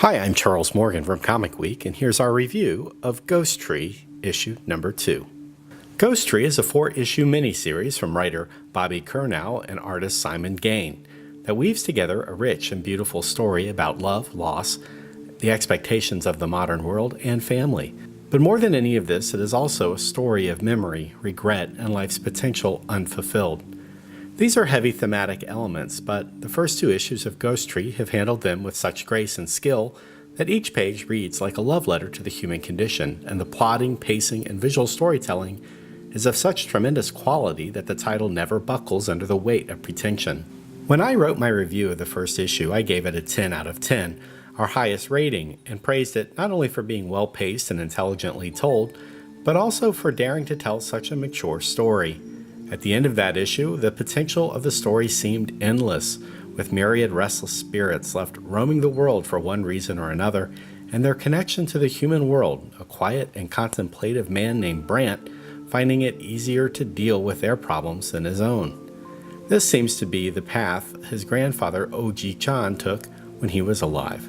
Hi, I'm Charles Morgan from ComicWeek, and here's our review of Ghost Tree, issue number 2. Ghost Tree is a 4-issue miniseries from writer Bobby Curnow and artist Simon Gane that weaves together a rich and beautiful story about love, loss, the expectations of the modern world, and family. But more than any of this, it is also a story of memory, regret, and life's potential unfulfilled. These are heavy thematic elements, but the first 2 issues of Ghost Tree have handled them with such grace and skill that each page reads like a love letter to the human condition, and the plotting, pacing, and visual storytelling is of such tremendous quality that the title never buckles under the weight of pretension. When I wrote my review of the first issue, I gave it a 10 out of 10, our highest rating, and praised it not only for being well-paced and intelligently told, but also for daring to tell such a mature story. At the end of that issue, the potential of the story seemed endless, with myriad restless spirits left roaming the world for one reason or another, and their connection to the human world, a quiet and contemplative man named Brandt, finding it easier to deal with their problems than his own. This seems to be the path his grandfather Oji-chan took when he was alive.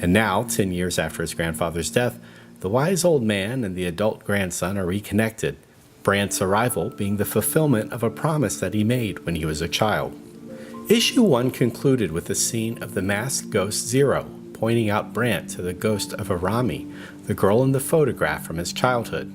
And now, 10 years after his grandfather's death, the wise old man and the adult grandson are reconnected, Brandt's arrival being the fulfillment of a promise that he made when he was a child. Issue 1 concluded with the scene of the masked ghost Zero, pointing out Brandt to the ghost of Arami, the girl in the photograph from his childhood.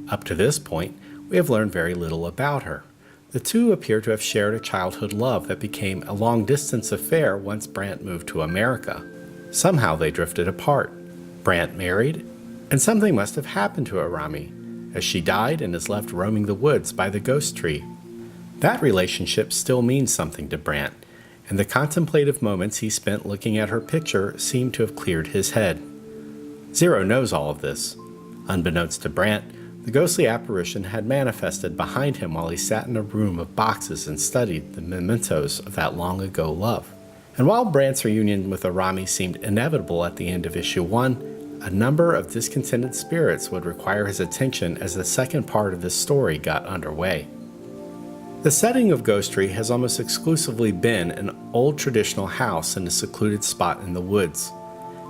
Up to this point, we have learned very little about her. The two appear to have shared a childhood love that became a long-distance affair once Brandt moved to America. Somehow they drifted apart. Brandt married, and something must have happened to Arami, as she died and is left roaming the woods by the ghost tree. That relationship still means something to Brandt, and the contemplative moments he spent looking at her picture seem to have cleared his head. Zero knows all of this. Unbeknownst to Brandt, the ghostly apparition had manifested behind him while he sat in a room of boxes and studied the mementos of that long-ago love. And while Brandt's reunion with Arami seemed inevitable at the end of issue 1, a number of discontented spirits would require his attention as the second part of this story got underway. The setting of Ghost Tree has almost exclusively been an old traditional house in a secluded spot in the woods.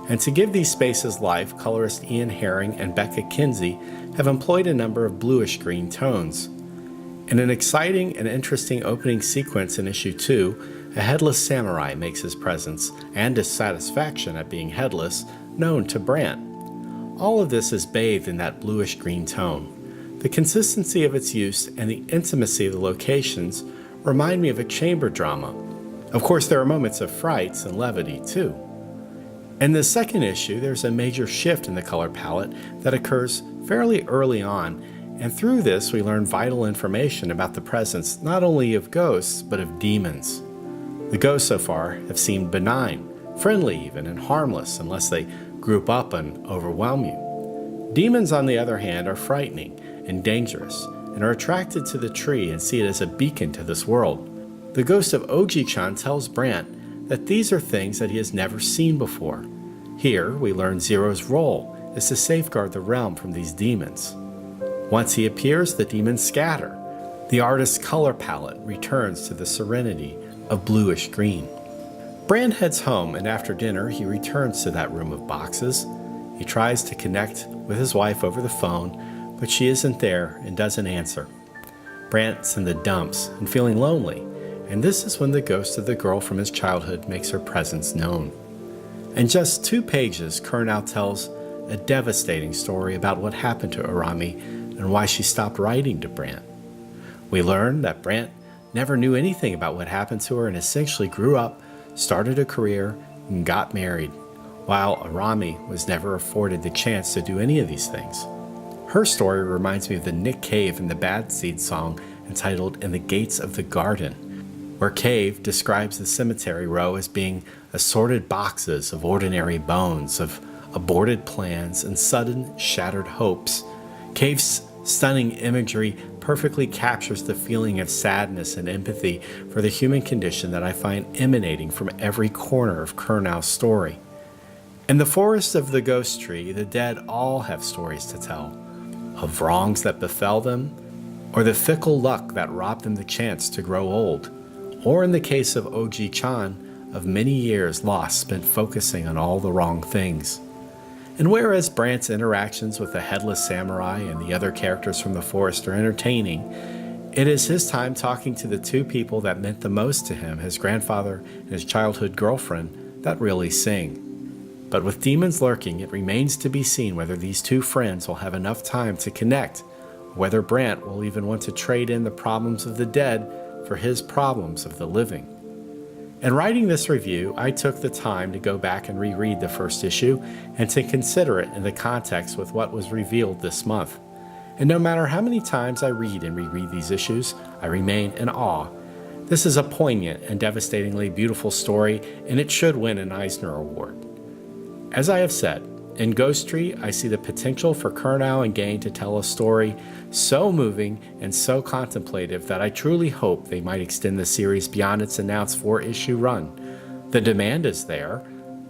And to give these spaces life, colorist Ian Herring and Becka Kenzie have employed a number of bluish-green tones. In an exciting and interesting opening sequence in issue 2, a headless samurai makes his presence, and dissatisfaction at being headless, known to Brandt. All of this is bathed in that bluish-green tone. The consistency of its use and the intimacy of the locations remind me of a chamber drama. Of course, there are moments of frights and levity, too. In the second issue, there's a major shift in the color palette that occurs fairly early on, and through this we learn vital information about the presence not only of ghosts, but of demons. The ghosts so far have seemed benign, friendly even, and harmless unless they group up and overwhelm you. Demons, on the other hand, are frightening and dangerous, and are attracted to the tree and see it as a beacon to this world. The ghost of Oji-chan tells Brandt that these are things that he has never seen before. Here, we learn Zero's role is to safeguard the realm from these demons. Once he appears, the demons scatter. The artist's color palette returns to the serenity of bluish green. Brandt heads home, and after dinner, he returns to that room of boxes. He tries to connect with his wife over the phone, but she isn't there and doesn't answer. Brandt's in the dumps and feeling lonely, and this is when the ghost of the girl from his childhood makes her presence known. In just 2 pages, Curnow tells a devastating story about what happened to Arami and why she stopped writing to Brandt. We learn that Brandt never knew anything about what happened to her and essentially grew up, started a career, and got married, while Arami was never afforded the chance to do any of these things. Her story reminds me of the Nick Cave in the Bad Seed song entitled In the Gates of the Garden, where Cave describes the cemetery row as being assorted boxes of ordinary bones, of aborted plans and sudden shattered hopes. Cave's stunning imagery perfectly captures the feeling of sadness and empathy for the human condition that I find emanating from every corner of Curnow's story. In the forest of the ghost tree, the dead all have stories to tell, of wrongs that befell them, or the fickle luck that robbed them the chance to grow old, or in the case of Oji-chan, of many years lost spent focusing on all the wrong things. And whereas Brandt's interactions with the headless samurai and the other characters from the forest are entertaining, it is his time talking to the two people that meant the most to him, his grandfather and his childhood girlfriend, that really sing. But with demons lurking, it remains to be seen whether these two friends will have enough time to connect, or whether Brandt will even want to trade in the problems of the dead for his problems of the living. In writing this review, I took the time to go back and reread the first issue and to consider it in the context with what was revealed this month. And no matter how many times I read and reread these issues, I remain in awe. This is a poignant and devastatingly beautiful story, and it should win an Eisner Award. As I have said, in Ghost Tree, I see the potential for Curnow and Gane to tell a story so moving and so contemplative that I truly hope they might extend the series beyond its announced 4-issue run. The demand is there.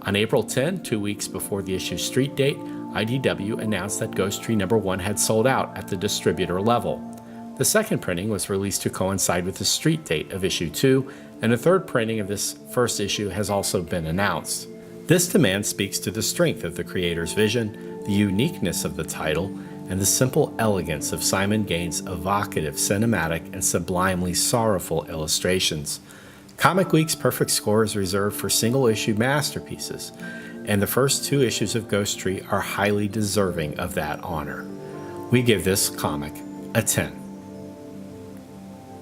On April 10, 2 weeks before the issue's street date, IDW announced that Ghost Tree #1 had sold out at the distributor level. The second printing was released to coincide with the street date of issue 2, and a third printing of this first issue has also been announced. This demand speaks to the strength of the creator's vision, the uniqueness of the title, and the simple elegance of Simon Gane's evocative, cinematic, and sublimely sorrowful illustrations. Comic Week's perfect score is reserved for single-issue masterpieces, and the first 2 issues of Ghost Tree are highly deserving of that honor. We give this comic a 10.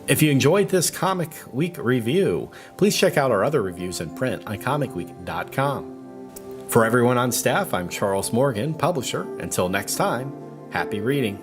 If you enjoyed this Comic Week review, please check out our other reviews in print on ComicWeek.com. For everyone on staff, I'm Charles Morgan, publisher. Until next time, happy reading.